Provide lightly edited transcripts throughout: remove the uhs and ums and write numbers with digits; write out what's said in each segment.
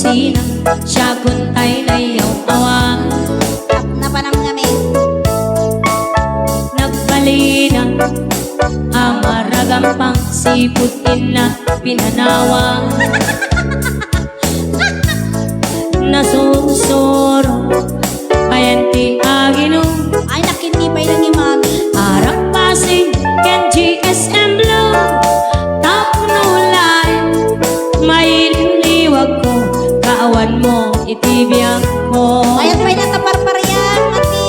kusina, siya kuntay na iyaw awa. Napanam kami. Nagbalina ang maragampang siputin na pinanawa. Nasusuro ayan ti agino. Ay, nakinipay lang ni Mami. Arang Pasig ken GSM Blue, top no line. May liwag ko, kaawan mo itibiyang ko. Ayan pa'y nakaparparyan, Mati.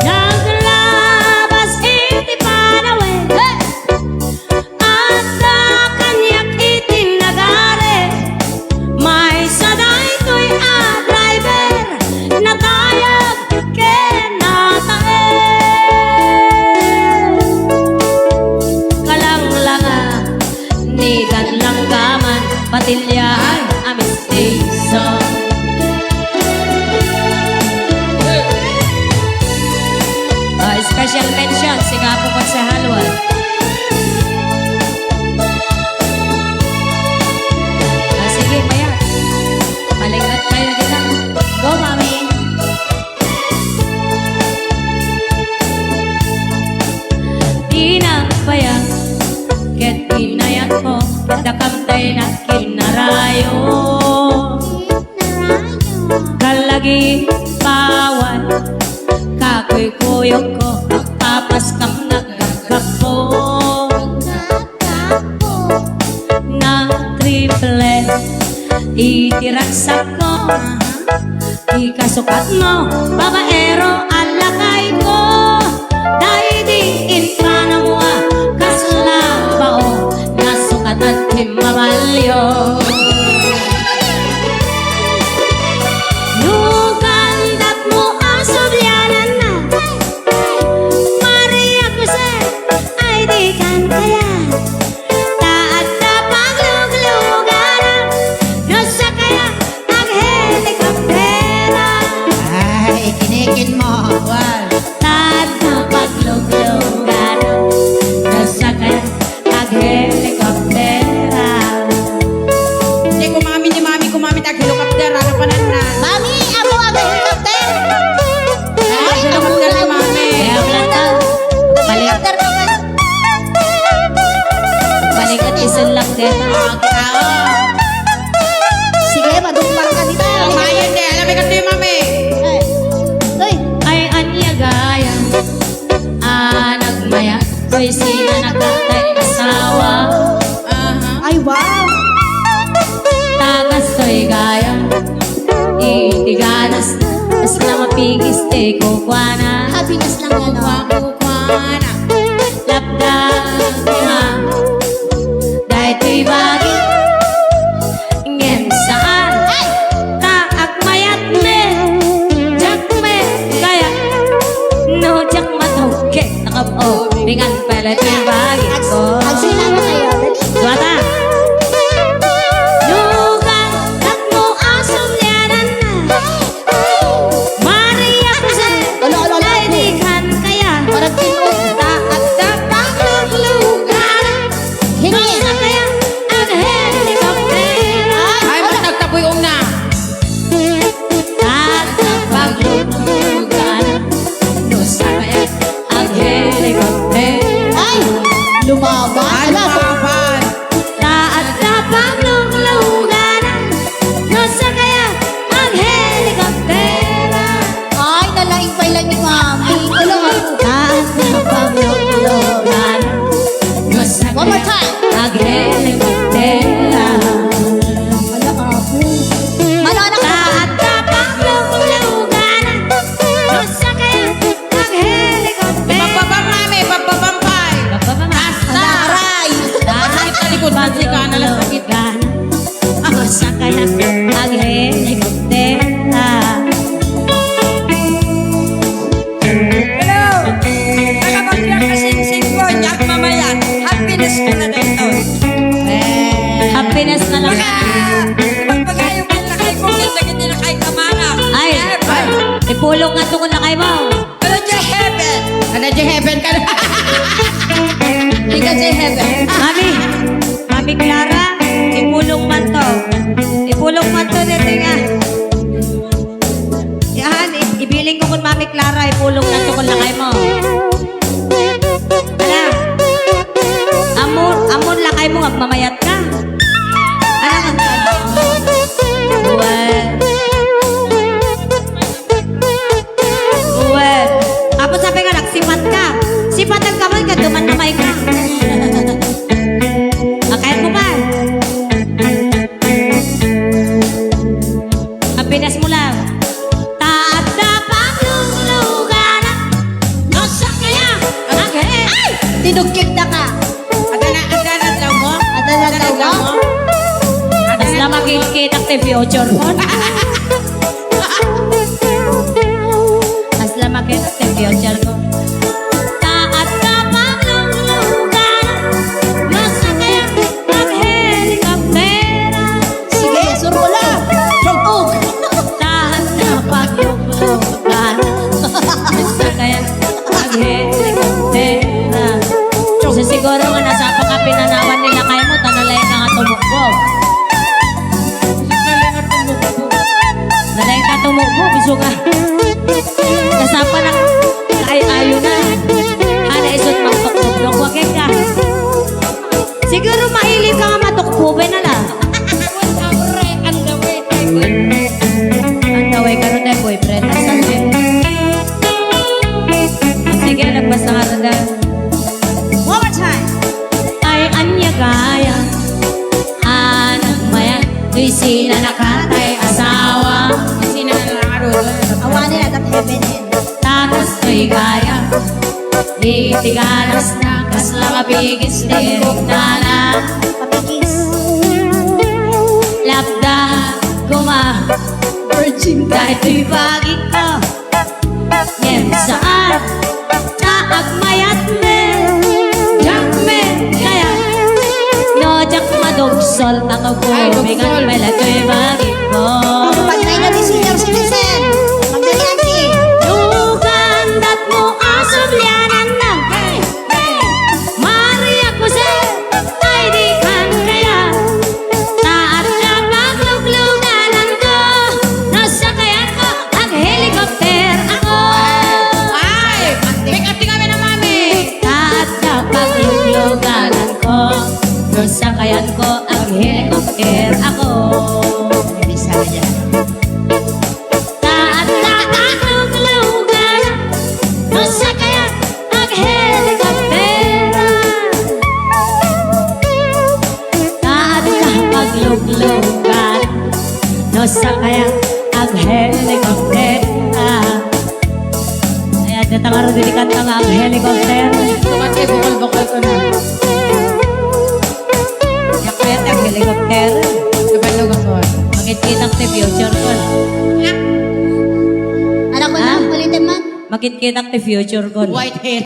Naglabas iti panawin, at sa kanyak itinagari. May saday ko'y driver, natayag kenatae. Kalanglanga, ni Ganlanggaman, patilyaan, amistiso. Special mention, Sigapo Konsehalwan. Sige, maya. Palingat kayo kita. Go, Mami. Di na paya, ket inayat ko, dakamtay na kinarayo. Kalagi pawan, kakoy kuyok ko, papas kam nagagap ko. Na triple, itiraksak ko, ikasukat mo, babaero alakay ko. Dahil di infana mo kasulabao, nasukat at himamalyo. Nukandat mo ang subyanan na, Maria Jose ay di kan kaya. Taat na pagluglugan, nasa kaya ang helikoptera. Ay, kinikin mo. Wal. Taat na pagluglugan, nasa kaya ang helikoptera. Hindi kumami ni Mami, kumami tag helicopter, ano pa na na. Mami, ako ang helicopter. Ay, helicopter ni Mami. Kaya wala tao. Helicopter naman. Balikat isun lang din. Sige, madukmang ka dito. Kumayan din, alam mo ka ito yung Mami. Ay. Uy, Ay anya gaya, nagmaya, ko'y sina nakatay asawa. ay wow. Tagas to'y gaya, itiganas, as na mapigis te kukwana. Happiness lang yan, no? Kukwana. Lapdag nga, dahil to'y bagi, ngem saan, taak mayat me, jak me, gaya, no jak matuke, takap o, bingan pala to'y bagi ko. Agsinan mo kayo. Dali. Suata. Nugan takmo ang sumyanan na, Maria Jose Alo, alo, alo. naidikan kaya. Parang tinuod. Taat na pagluglugan, Hingi. nasa kaya ang helikoptera. Ay, matagtapoy una. Taat na pagluglugan, nasa kaya ang helikoptera. Ay, lumaban. Ay, Ala, lumaban. Taat na pagluglugan, nasa kaya ang helikoptera. ay, nalaing pa lang ni Mami. Alam mo. Taat na pagluglugan, nasa One more kaya time. ang helikoptera. Wala ka po. Manonak ka. Taat na pagluglugan, nasa kaya ang helikoptera. Pagbabang Mami, pagbabampay. Pagbabang. Alaray. Taat Talikod man si Kana lang sakit. pagluglugan, nasa kaya ang helikoptera. Hello! Nakapagbiyak ka sing-sing ko, nyak mamayan. Happiness ko na dito. Happiness na lang. Pagpagayo ka na kay kong sakit na kay kamana. Ay, ipulong nga ito kung na kayo mo. Ano dyan heaven? Ano dyan heaven ka na? Hindi ka dyan heaven. Mami Clara, ipulong man to. Ipulong sipat ka. Sipat ang kamay ka, duman na may ka. Kaya mo ba? Ang pinas mo lang. Taat na paglulugan. Nasa kaya ang Ay! Tinugkik na ka. Adana daw mo? Adana daw mo? Mas na makikita ang future mo. Mas na makikita ang future ko. Taat na paglulugan. Nasa kaya ang helikoptera. Sige, surula. Tugtog. Taat na paglulugan. Nasa kaya ang helikoptera. So siguro nga nasa pagkapinanawan nila kayo mo, tanalay na nga tumukbo. Nalay ka tumukbo, biso ka. Kasapa ng ay-ayo na. Ana isot magtukbo, wakit ka. Siguro mahilig ka nga matukbo, na lang. Ang daway tayo. Ang gaway ka rin tayo, boyfriend. Asan din? Sige, nagbas na nga rin dahil. One more time. Ay anya kaya anang maya tuy sina nakatay asawa Awanin agad heaven end. tapos tuy kaya di tiganas na kasla mapigis direk na Papikis. labda guma Virgin. dahil tuy pagi ko ngem saan taag mayat me jak me kaya no jak madogsol ako ko bigan pala tuy pagi ko. Pag-try na ni senior citizen. Magdalianti. Dugan dat mo asoblyanan ng Maria Jose ay di kan kaya taat na paglugluganan ko nasa kaya ko ang helicopter ako Ay! Make up kami na mami! taat na paglugluganan ko nasa kaya ko ang helicopter ako Bisaya. taat na paglugluganan nasa kaya ang helicopter taat na pagluglugan nasa kaya ang helicopter kaya datang dilikat ang helicopter Tumatay bukol-bukol ko na. kaya kaya ang helicopter Kabalog ako. makikita ang future ko Anak ko na, Ah? ulitin man. makikita ang future ko White hair.